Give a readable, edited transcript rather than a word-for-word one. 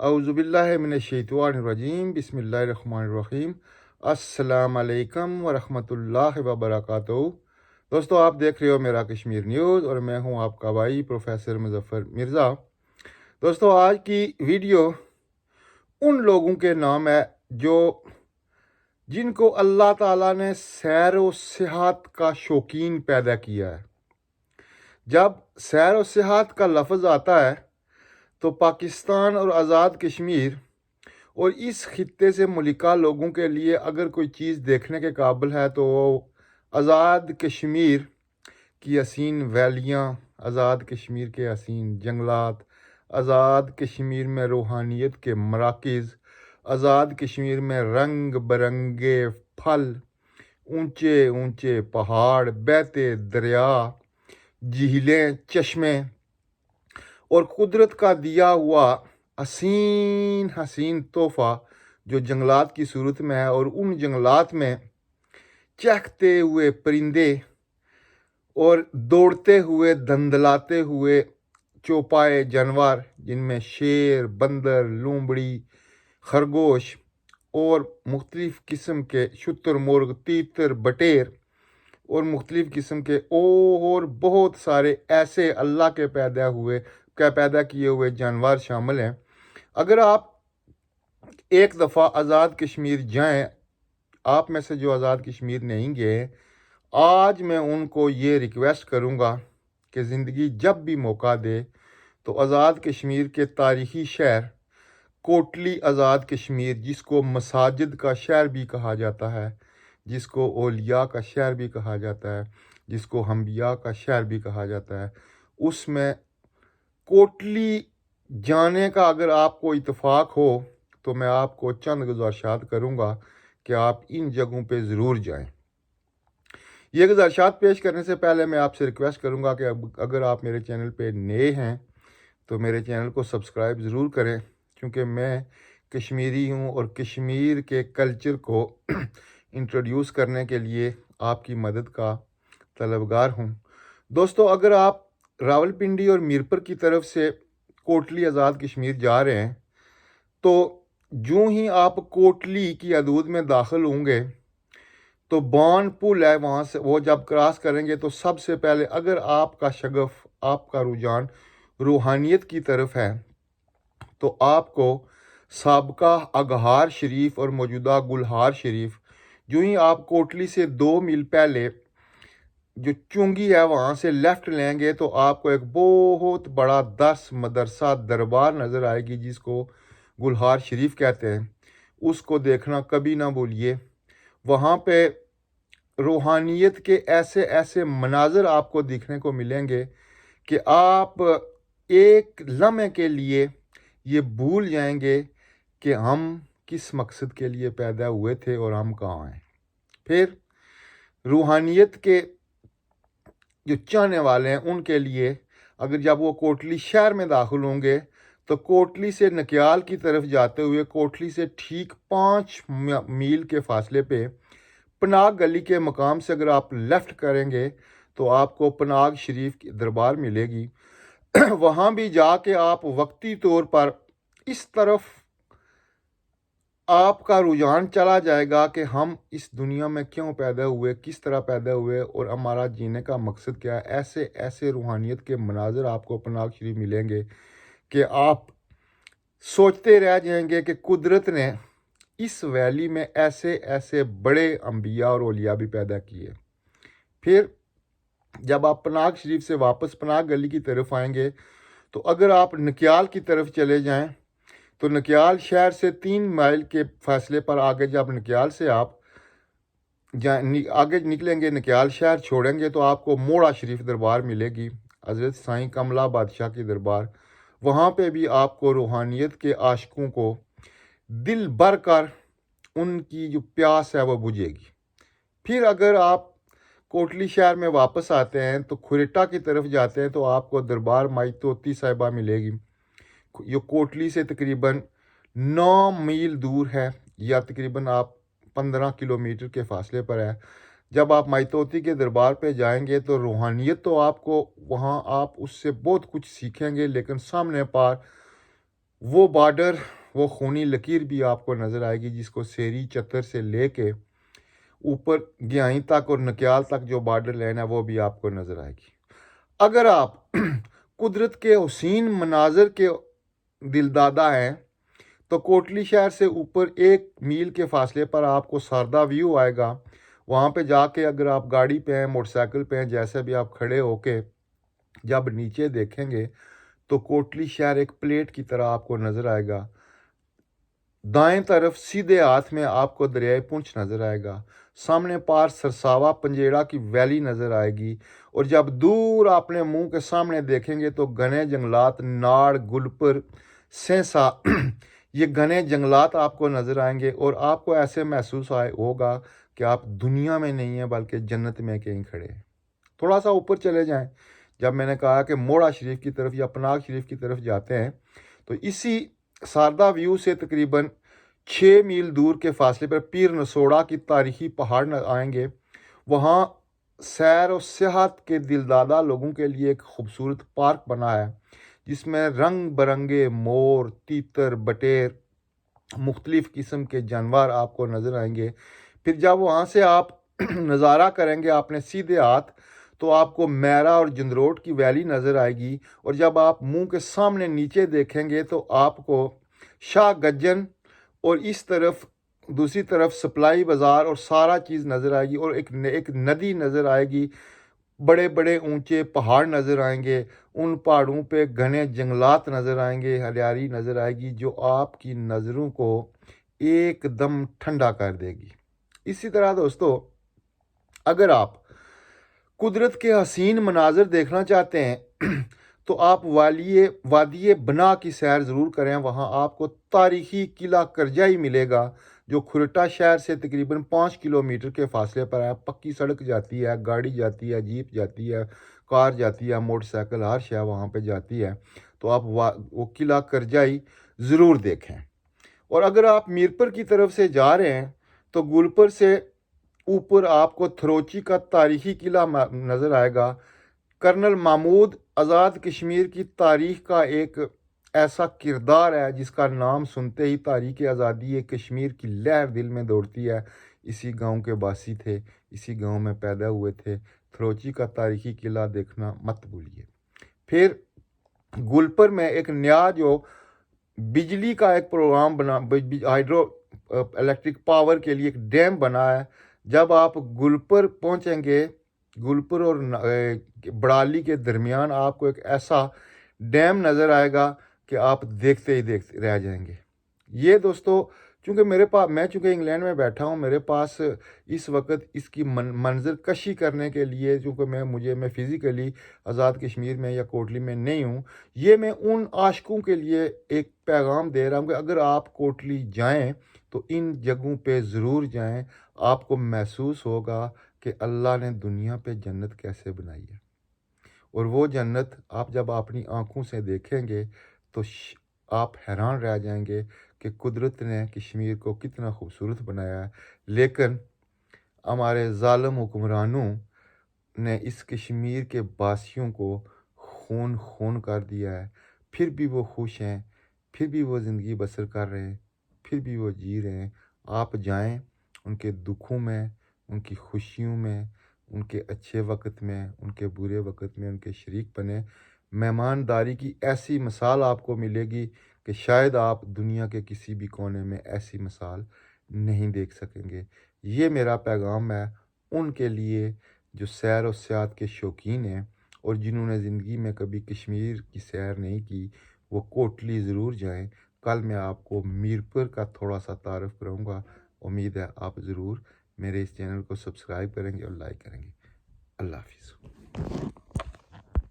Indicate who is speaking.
Speaker 1: اعوذ باللہ من الشیطان الرجیم، بسم اللہ الرحمن الرحیم۔ السلام علیکم ورحمۃ اللہ وبرکاتہ۔ دوستو، آپ دیکھ رہے ہو میرا کشمیر نیوز اور میں ہوں آپ کا بھائی پروفیسر مظفر مرزا۔ دوستو، آج کی ویڈیو ان لوگوں کے نام ہے جن کو اللہ تعالیٰ نے سیر و سیاحت کا شوقین پیدا کیا ہے۔ جب سیر و سیاحت کا لفظ آتا ہے تو پاکستان اور آزاد کشمیر اور اس خطے سے ملکہ لوگوں کے لیے اگر کوئی چیز دیکھنے کے قابل ہے تو وہ آزاد کشمیر کی حسین ویلیاں، آزاد کشمیر کے حسین جنگلات، آزاد کشمیر میں روحانیت کے مراکز، آزاد کشمیر میں رنگ برنگے پھل، اونچے اونچے پہاڑ، بہتے دریا، جھیلیں، چشمے اور قدرت کا دیا ہوا حسین حسین تحفہ جو جنگلات کی صورت میں ہے، اور ان جنگلات میں چہکتے ہوئے پرندے اور دوڑتے ہوئے دھندلاتے ہوئے چوپائے جانور، جن میں شیر، بندر، لومڑی، خرگوش اور مختلف قسم کے شتر مرغ، تیتر، بٹیر اور مختلف قسم کے اور بہت سارے ایسے اللہ کے پیدا کیے ہوئے جانور شامل ہیں۔ اگر آپ ایک دفعہ آزاد کشمیر جائیں، آپ میں سے جو آزاد کشمیر نہیں گئے، آج میں ان کو یہ ریکویسٹ کروں گا کہ زندگی جب بھی موقع دے تو آزاد کشمیر کے تاریخی شہر کوٹلی آزاد کشمیر، جس کو مساجد کا شہر بھی کہا جاتا ہے، جس کو اولیاء کا شہر بھی کہا جاتا ہے، جس کو انبیاء کا شہر بھی کہا جاتا ہے، اس میں کوٹلی جانے کا اگر آپ کو اتفاق ہو تو میں آپ کو چند گزارشات کروں گا کہ آپ ان جگہوں پہ ضرور جائیں۔ یہ گزارشات پیش کرنے سے پہلے میں آپ سے ریکویسٹ کروں گا کہ اگر آپ میرے چینل پہ نئے ہیں تو میرے چینل کو سبسکرائب ضرور کریں، کیونکہ میں کشمیری ہوں اور کشمیر کے کلچر کو انٹروڈیوس کرنے کے لیے آپ کی مدد کا طلبگار ہوں۔ دوستو، اگر آپ راولپنڈی اور میرپور کی طرف سے کوٹلی آزاد کشمیر جا رہے ہیں تو جوں ہی آپ کوٹلی کی حدود میں داخل ہوں گے تو بان پل ہے، وہاں سے وہ جب کراس کریں گے تو سب سے پہلے اگر آپ کا شغف، آپ کا رجحان روحانیت کی طرف ہے تو آپ کو سابقہ اگہار شریف اور موجودہ گلہار شریف، جو ہی آپ کوٹلی سے 2 میل پہلے جو چونگی ہے وہاں سے لیفٹ لیں گے تو آپ کو ایک بہت بڑا درس مدرسہ دربار نظر آئے گی، جس کو گلہار شریف کہتے ہیں۔ اس کو دیکھنا کبھی نہ بھولیے۔ وہاں پہ روحانیت کے ایسے ایسے مناظر آپ کو دیکھنے کو ملیں گے کہ آپ ایک لمحے کے لیے یہ بھول جائیں گے کہ ہم کس مقصد کے لیے پیدا ہوئے تھے اور ہم کہاں ہیں۔ پھر روحانیت کے جو چاہنے والے ہیں ان کے لیے اگر جب وہ کوٹلی شہر میں داخل ہوں گے تو کوٹلی سے نکیال کی طرف جاتے ہوئے کوٹلی سے ٹھیک 5 میل کے فاصلے پہ پناگ گلی کے مقام سے اگر آپ لیفٹ کریں گے تو آپ کو پناگ شریف کی دربار ملے گی۔ وہاں بھی جا کے آپ وقتی طور پر اس طرف آپ کا رجحان چلا جائے گا کہ ہم اس دنیا میں کیوں پیدا ہوئے، کس طرح پیدا ہوئے اور ہمارا جینے کا مقصد کیا ہے۔ ایسے ایسے روحانیت کے مناظر آپ کو پناگ شریف ملیں گے کہ آپ سوچتے رہ جائیں گے کہ قدرت نے اس ویلی میں ایسے ایسے بڑے انبیاء اور اولیاء بھی پیدا کیے۔ پھر جب آپ پناگ شریف سے واپس پناگ گلی کی طرف آئیں گے تو اگر آپ نکیال کی طرف چلے جائیں تو نکیال شہر سے 3 میل کے فاصلے پر آگے جب نکیال سے آپ آگے نکلیں گے، نکیال شہر چھوڑیں گے تو آپ کو موڑا شریف دربار ملے گی، حضرت سائیں کملا بادشاہ کی دربار۔ وہاں پہ بھی آپ کو روحانیت کے عاشقوں کو دل بھر کر ان کی جو پیاس ہے وہ بجھے گی۔ پھر اگر آپ کوٹلی شہر میں واپس آتے ہیں تو کھریٹا کی طرف جاتے ہیں تو آپ کو دربار مائی طوطی صاحبہ ملے گی، جو کوٹلی سے تقریباً 9 میل دور ہے، یا تقریباً آپ 15 کلومیٹر کے فاصلے پر ہے۔ جب آپ مائی طوطی کے دربار پہ جائیں گے تو روحانیت تو آپ کو وہاں آپ اس سے بہت کچھ سیکھیں گے، لیکن سامنے پار وہ بارڈر، وہ خونی لکیر بھی آپ کو نظر آئے گی، جس کو سیری چتر سے لے کے اوپر گیائیں تک اور نکیال تک جو بارڈر لائن ہے وہ بھی آپ کو نظر آئے گی۔ اگر آپ قدرت کے حسین مناظر کے دلدادہ ہیں تو کوٹلی شہر سے اوپر 1 میل کے فاصلے پر آپ کو ساردہ ویو آئے گا۔ وہاں پہ جا کے اگر آپ گاڑی پہ ہیں، موٹر سائیکل پہ ہیں، جیسے بھی آپ کھڑے ہو کے جب نیچے دیکھیں گے تو کوٹلی شہر ایک پلیٹ کی طرح آپ کو نظر آئے گا۔ دائیں طرف سیدھے ہاتھ میں آپ کو دریائے پونچھ نظر آئے گا، سامنے پار سرساوا پنجیڑا کی ویلی نظر آئے گی، اور جب دور اپنے منہ کے سامنے دیکھیں گے تو گھنے جنگلات ناڑ، گلپر، سینسا یہ گھنے جنگلات آپ کو نظر آئیں گے، اور آپ کو ایسے محسوس ہوگا کہ آپ دنیا میں نہیں ہیں بلکہ جنت میں کہیں کھڑے ہیں۔ تھوڑا سا اوپر چلے جائیں، جب میں نے کہا کہ موڑا شریف کی طرف یا پناگ شریف کی طرف جاتے ہیں تو اسی ساردہ ویو سے تقریباً 6 میل دور کے فاصلے پر پیر نسوڑا کی تاریخی پہاڑ آئیں گے۔ وہاں سیر و سیاحت کے دلدادہ لوگوں کے لیے ایک خوبصورت پارک بنا ہے، جس میں رنگ برنگے مور، تیتر، بٹیر، مختلف قسم کے جانور آپ کو نظر آئیں گے۔ پھر جب وہاں سے آپ نظارہ کریں گے اپنے سیدھے ہاتھ تو آپ کو میرا اور جندروٹ کی ویلی نظر آئے گی، اور جب آپ منہ کے سامنے نیچے دیکھیں گے تو آپ کو شاہ گجن اور اس طرف دوسری طرف سپلائی بازار اور سارا چیز نظر آئے گی، اور ایک ندی نظر آئے گی، بڑے بڑے اونچے پہاڑ نظر آئیں گے، ان پہاڑوں پہ گھنے جنگلات نظر آئیں گے، ہریالی نظر آئے گی جو آپ کی نظروں کو ایک دم ٹھنڈا کر دے گی۔ اسی طرح دوستو، اگر آپ قدرت کے حسین مناظر دیکھنا چاہتے ہیں تو آپ وادی بنا کی سیر ضرور کریں۔ وہاں آپ کو تاریخی قلعہ کرجائی ملے گا جو کھرٹا شہر سے تقریباً 5 کلومیٹر کے فاصلے پر ہے۔ پکی سڑک جاتی ہے، گاڑی جاتی ہے، جیپ جاتی ہے، کار جاتی ہے، موٹر سائیکل، ہر شے وہاں پہ جاتی ہے، تو آپ وہ قلعہ کرجائی ضرور دیکھیں۔ اور اگر آپ میرپور کی طرف سے جا رہے ہیں تو گلپر سے اوپر آپ کو تھروچی کا تاریخی قلعہ نظر آئے گا۔ کرنل محمود آزاد کشمیر کی تاریخ کا ایک ایسا کردار ہے جس کا نام سنتے ہی تاریخ آزادی کشمیر کی لہر دل میں دوڑتی ہے۔ اسی گاؤں کے باسی تھے، اسی گاؤں میں پیدا ہوئے تھے۔ تھروچی کا تاریخی قلعہ دیکھنا مت بھولیے۔ پھر گلپر میں ایک نیا جو بجلی کا ایک پروگرام بنا، ہائیڈرو الیکٹرک پاور کے لیے ایک ڈیم بنا ہے۔ جب آپ گلپر پہنچیں گے، گلپر اور بڑالی کے درمیان آپ کو ایک ایسا ڈیم نظر آئے گا کہ آپ دیکھتے ہی دیکھتے رہ جائیں گے۔ یہ دوستو، چونکہ میں انگلینڈ میں بیٹھا ہوں، میرے پاس اس وقت اس کی منظر کشی کرنے کے لیے، چونکہ میں فزیکلی آزاد کشمیر میں یا کوٹلی میں نہیں ہوں، یہ میں ان عاشقوں کے لیے ایک پیغام دے رہا ہوں کہ اگر آپ کوٹلی جائیں تو ان جگہوں پہ ضرور جائیں۔ آپ کو محسوس ہوگا کہ اللہ نے دنیا پہ جنت کیسے بنائی ہے، اور وہ جنت آپ جب اپنی آنکھوں سے دیکھیں گے تو آپ حیران رہ جائیں گے کہ قدرت نے کشمیر کو کتنا خوبصورت بنایا ہے، لیکن ہمارے ظالم حکمرانوں نے اس کشمیر کے باسیوں کو خون کر دیا ہے۔ پھر بھی وہ خوش ہیں، پھر بھی وہ زندگی بسر کر رہے ہیں، پھر بھی وہ جی رہے ہیں۔ آپ جائیں، ان کے دکھوں میں، ان کی خوشیوں میں، ان کے اچھے وقت میں، ان کے برے وقت میں ان کے شریک بنیں۔ مہمانداری کی ایسی مثال آپ کو ملے گی کہ شاید آپ دنیا کے کسی بھی کونے میں ایسی مثال نہیں دیکھ سکیں گے۔ یہ میرا پیغام ہے ان کے لیے جو سیر و سیاحت کے شوقین ہیں اور جنہوں نے زندگی میں کبھی کشمیر کی سیر نہیں کی، وہ کوٹلی ضرور جائیں۔ کل میں آپ کو میرپور کا تھوڑا سا تعارف کراؤں گا۔ امید ہے آپ ضرور میرے اس چینل کو سبسکرائب کریں گے اور لائک کریں گے۔ اللہ حافظ۔